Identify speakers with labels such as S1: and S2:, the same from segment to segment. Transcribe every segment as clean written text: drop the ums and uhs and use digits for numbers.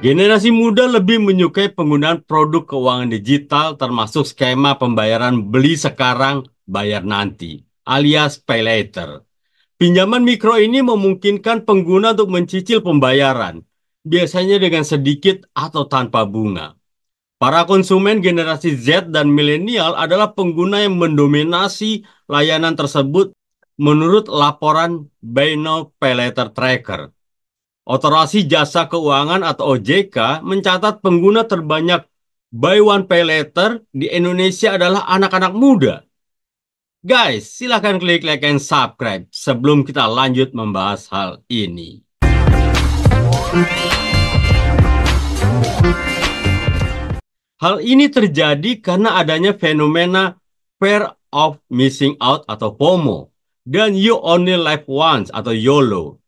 S1: Generasi muda lebih menyukai penggunaan produk keuangan digital termasuk skema pembayaran beli sekarang, bayar nanti, alias pay later. Pinjaman mikro ini memungkinkan pengguna untuk mencicil pembayaran, biasanya dengan sedikit atau tanpa bunga. Para konsumen generasi Z dan milenial adalah pengguna yang mendominasi layanan tersebut menurut laporan Buy Now Pay Later Tracker. Otoritas Jasa Keuangan atau OJK mencatat pengguna terbanyak Buy One Pay Later di Indonesia adalah anak-anak muda. Guys, silahkan klik like and subscribe sebelum kita lanjut membahas hal ini. Hal ini terjadi karena adanya fenomena Fear of Missing Out atau FOMO dan You Only Live Once atau YOLO.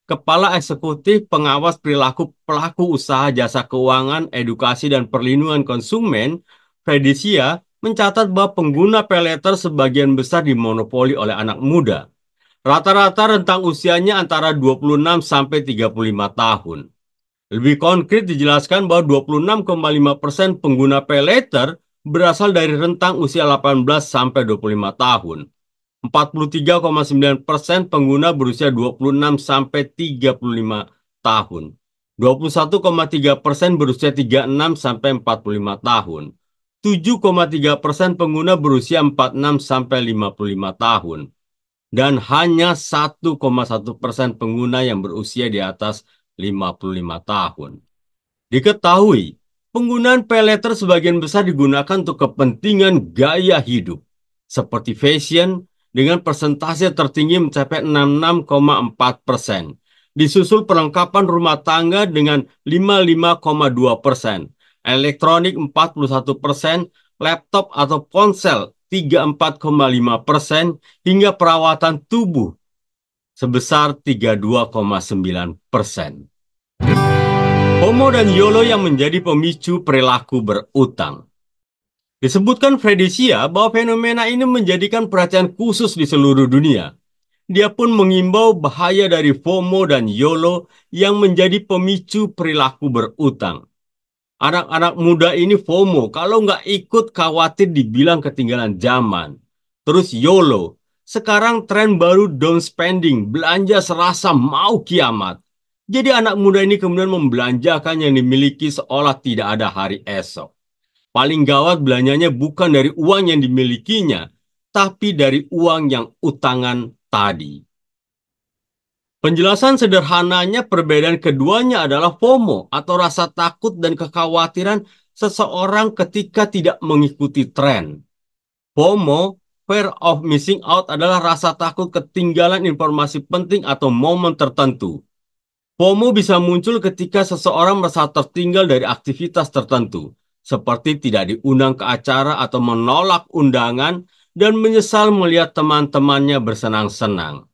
S1: Kepala Eksekutif Pengawas Perilaku Pelaku Usaha Jasa Keuangan, Edukasi dan Perlindungan Konsumen, Fredisia, mencatat bahwa pengguna paylater sebagian besar dimonopoli oleh anak muda. Rata-rata rentang usianya antara 26 sampai 35 tahun. Lebih konkret dijelaskan bahwa 26,5% pengguna paylater berasal dari rentang usia 18 sampai 25 tahun. 43,9% pengguna berusia 26 sampai 35 tahun. 21,3% berusia 36 sampai 45 tahun. 7,3% pengguna berusia 46 sampai 55 tahun. Dan hanya 1,1% pengguna yang berusia di atas 55 tahun. Diketahui, penggunaan paylater sebagian besar digunakan untuk kepentingan gaya hidup, seperti fashion, dengan persentase tertinggi mencapai 66,4%. Disusul perlengkapan rumah tangga dengan 55,2%, elektronik 41%, laptop atau ponsel 34,5%, hingga perawatan tubuh sebesar 32,9%. FOMO dan YOLO yang menjadi pemicu perilaku berutang. Disebutkan Fredisia bahwa fenomena ini menjadikan perhatian khusus di seluruh dunia. Dia pun mengimbau bahaya dari FOMO dan YOLO yang menjadi pemicu perilaku berutang. Anak-anak muda ini FOMO kalau nggak ikut khawatir dibilang ketinggalan zaman. Terus YOLO, sekarang tren baru down spending, belanja serasa mau kiamat. Jadi anak muda ini kemudian membelanjakan yang dimiliki seolah tidak ada hari esok. Paling gawat belanjanya bukan dari uang yang dimilikinya, tapi dari uang yang utangan tadi. Penjelasan sederhananya perbedaan keduanya adalah FOMO atau rasa takut dan kekhawatiran seseorang ketika tidak mengikuti tren. FOMO, Fear of Missing Out, adalah rasa takut ketinggalan informasi penting atau momen tertentu. FOMO bisa muncul ketika seseorang merasa tertinggal dari aktivitas tertentu, seperti tidak diundang ke acara atau menolak undangan dan menyesal melihat teman-temannya bersenang-senang.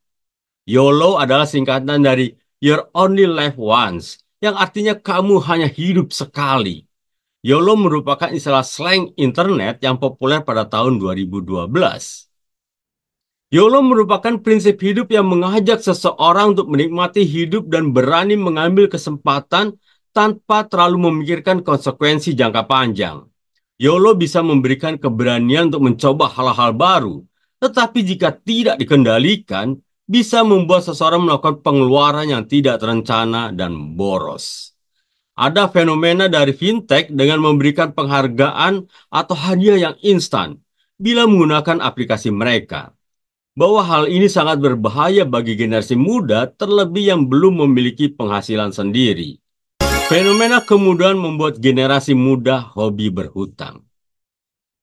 S1: YOLO adalah singkatan dari You Only Live Once, yang artinya kamu hanya hidup sekali. YOLO merupakan istilah slang internet yang populer pada tahun 2012. YOLO merupakan prinsip hidup yang mengajak seseorang untuk menikmati hidup dan berani mengambil kesempatan tanpa terlalu memikirkan konsekuensi jangka panjang. YOLO bisa memberikan keberanian untuk mencoba hal-hal baru, tetapi jika tidak dikendalikan, bisa membuat seseorang melakukan pengeluaran yang tidak terencana dan boros. Ada fenomena dari fintech dengan memberikan penghargaan atau hadiah yang instan bila menggunakan aplikasi mereka. Bahwa hal ini sangat berbahaya bagi generasi muda, terlebih yang belum memiliki penghasilan sendiri. Fenomena kemudahan membuat generasi muda hobi berhutang.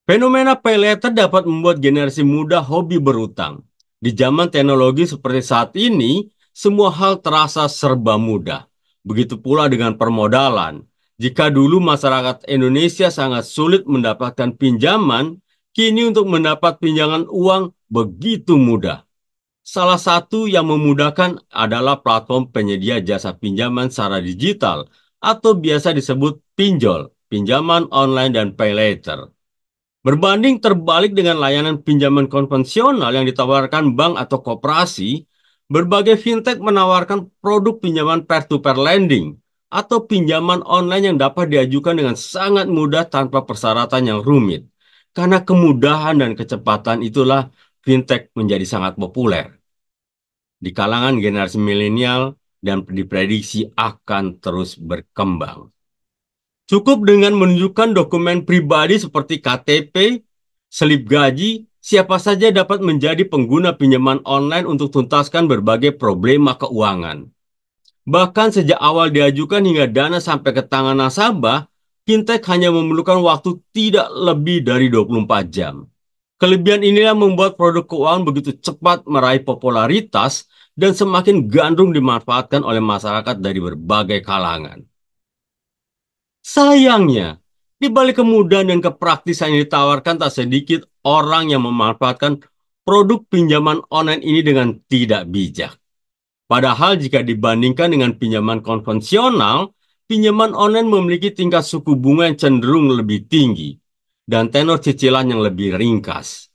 S1: Fenomena paylater dapat membuat generasi muda hobi berhutang. Di zaman teknologi seperti saat ini, semua hal terasa serba mudah. Begitu pula dengan permodalan. Jika dulu masyarakat Indonesia sangat sulit mendapatkan pinjaman, kini untuk mendapat pinjaman uang begitu mudah. Salah satu yang memudahkan adalah platform penyedia jasa pinjaman secara digital atau biasa disebut pinjol, pinjaman online dan pay later. Berbanding terbalik dengan layanan pinjaman konvensional yang ditawarkan bank atau koperasi, berbagai fintech menawarkan produk pinjaman peer-to-peer lending, atau pinjaman online yang dapat diajukan dengan sangat mudah tanpa persyaratan yang rumit. Karena kemudahan dan kecepatan itulah fintech menjadi sangat populer di kalangan generasi milenial dan diprediksi akan terus berkembang. Cukup dengan menunjukkan dokumen pribadi seperti KTP, slip gaji, siapa saja dapat menjadi pengguna pinjaman online untuk tuntaskan berbagai problema keuangan. Bahkan sejak awal diajukan hingga dana sampai ke tangan nasabah, fintech hanya memerlukan waktu tidak lebih dari 24 jam. Kelebihan inilah membuat produk keuangan begitu cepat meraih popularitas dan semakin gandrung dimanfaatkan oleh masyarakat dari berbagai kalangan. Sayangnya, di balik kemudahan dan kepraktisan yang ditawarkan, tak sedikit orang yang memanfaatkan produk pinjaman online ini dengan tidak bijak. Padahal jika dibandingkan dengan pinjaman konvensional, pinjaman online memiliki tingkat suku bunga yang cenderung lebih tinggi dan tenor cicilan yang lebih ringkas.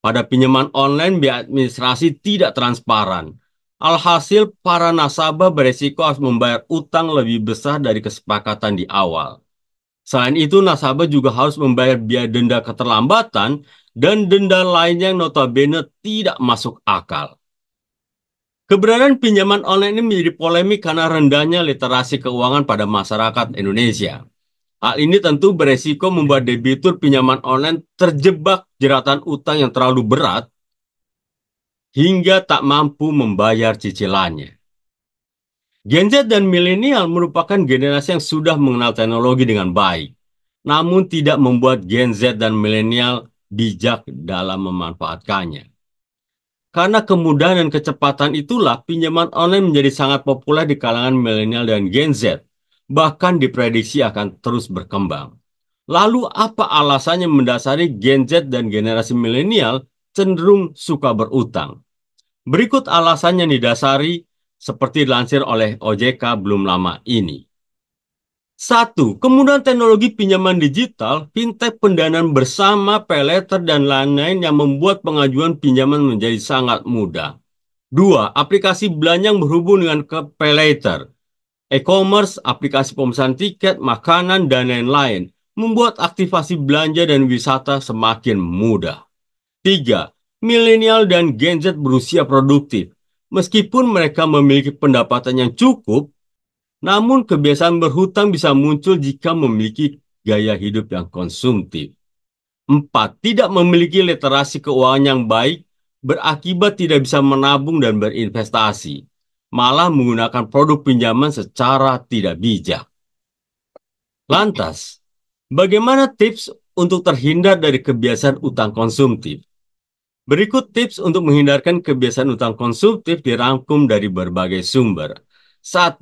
S1: Pada pinjaman online, biaya administrasi tidak transparan. Alhasil, para nasabah beresiko harus membayar utang lebih besar dari kesepakatan di awal. Selain itu, nasabah juga harus membayar biaya denda keterlambatan dan denda lainnya yang notabene tidak masuk akal. Keberadaan pinjaman online ini menjadi polemik karena rendahnya literasi keuangan pada masyarakat Indonesia. Hal ini tentu beresiko membuat debitur pinjaman online terjebak jeratan utang yang terlalu berat hingga tak mampu membayar cicilannya. Gen Z dan milenial merupakan generasi yang sudah mengenal teknologi dengan baik, namun tidak membuat Gen Z dan milenial bijak dalam memanfaatkannya. Karena kemudahan dan kecepatan itulah pinjaman online menjadi sangat populer di kalangan milenial dan Gen Z, bahkan diprediksi akan terus berkembang. Lalu apa alasannya mendasari Gen Z dan generasi milenial cenderung suka berutang? Berikut alasannya didasari seperti dilansir oleh OJK belum lama ini. 1. Kemudahan teknologi pinjaman digital, fintech pendanaan bersama, paylater, dan lain-lain yang membuat pengajuan pinjaman menjadi sangat mudah. 2. Aplikasi belanja yang berhubung dengan paylater, e-commerce, aplikasi pemesanan tiket, makanan, dan lain-lain, membuat aktivasi belanja dan wisata semakin mudah. 3. Milenial dan Gen Z berusia produktif. Meskipun mereka memiliki pendapatan yang cukup, namun kebiasaan berhutang bisa muncul jika memiliki gaya hidup yang konsumtif. 4. Tidak memiliki literasi keuangan yang baik berakibat tidak bisa menabung dan berinvestasi, malah menggunakan produk pinjaman secara tidak bijak. Lantas, bagaimana tips untuk terhindar dari kebiasaan utang konsumtif? Berikut tips untuk menghindarkan kebiasaan utang konsumtif dirangkum dari berbagai sumber. 1.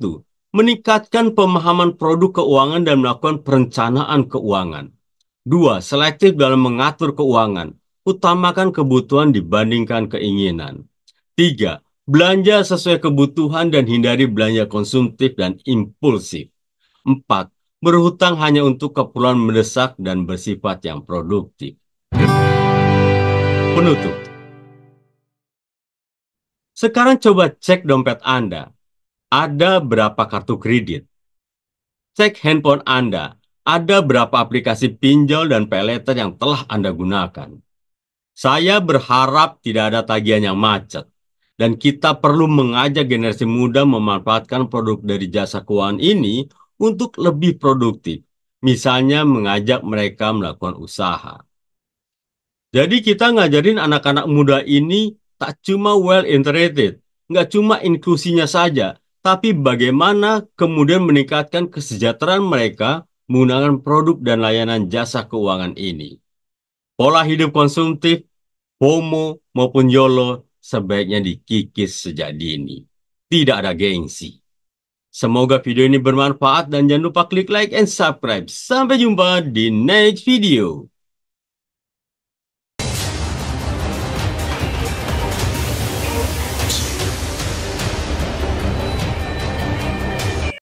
S1: Meningkatkan pemahaman produk keuangan dan melakukan perencanaan keuangan. 2. Selektif dalam mengatur keuangan. Utamakan kebutuhan dibandingkan keinginan. 3. Belanja sesuai kebutuhan dan hindari belanja konsumtif dan impulsif. 4. Berhutang hanya untuk keperluan mendesak dan bersifat yang produktif. Penutup. Sekarang coba cek dompet Anda. Ada berapa kartu kredit? Cek handphone Anda. Ada berapa aplikasi pinjol dan paylater yang telah Anda gunakan? Saya berharap tidak ada tagihan yang macet. Dan kita perlu mengajak generasi muda memanfaatkan produk dari jasa keuangan ini untuk lebih produktif. Misalnya mengajak mereka melakukan usaha. Jadi kita ngajarin anak-anak muda ini tak cuma well integrated, nggak cuma inklusinya saja, tapi bagaimana kemudian meningkatkan kesejahteraan mereka menggunakan produk dan layanan jasa keuangan ini. Pola hidup konsumtif, FOMO maupun YOLO sebaiknya dikikis sejak dini. Tidak ada gengsi. Semoga video ini bermanfaat dan jangan lupa klik like and subscribe. Sampai jumpa di next video.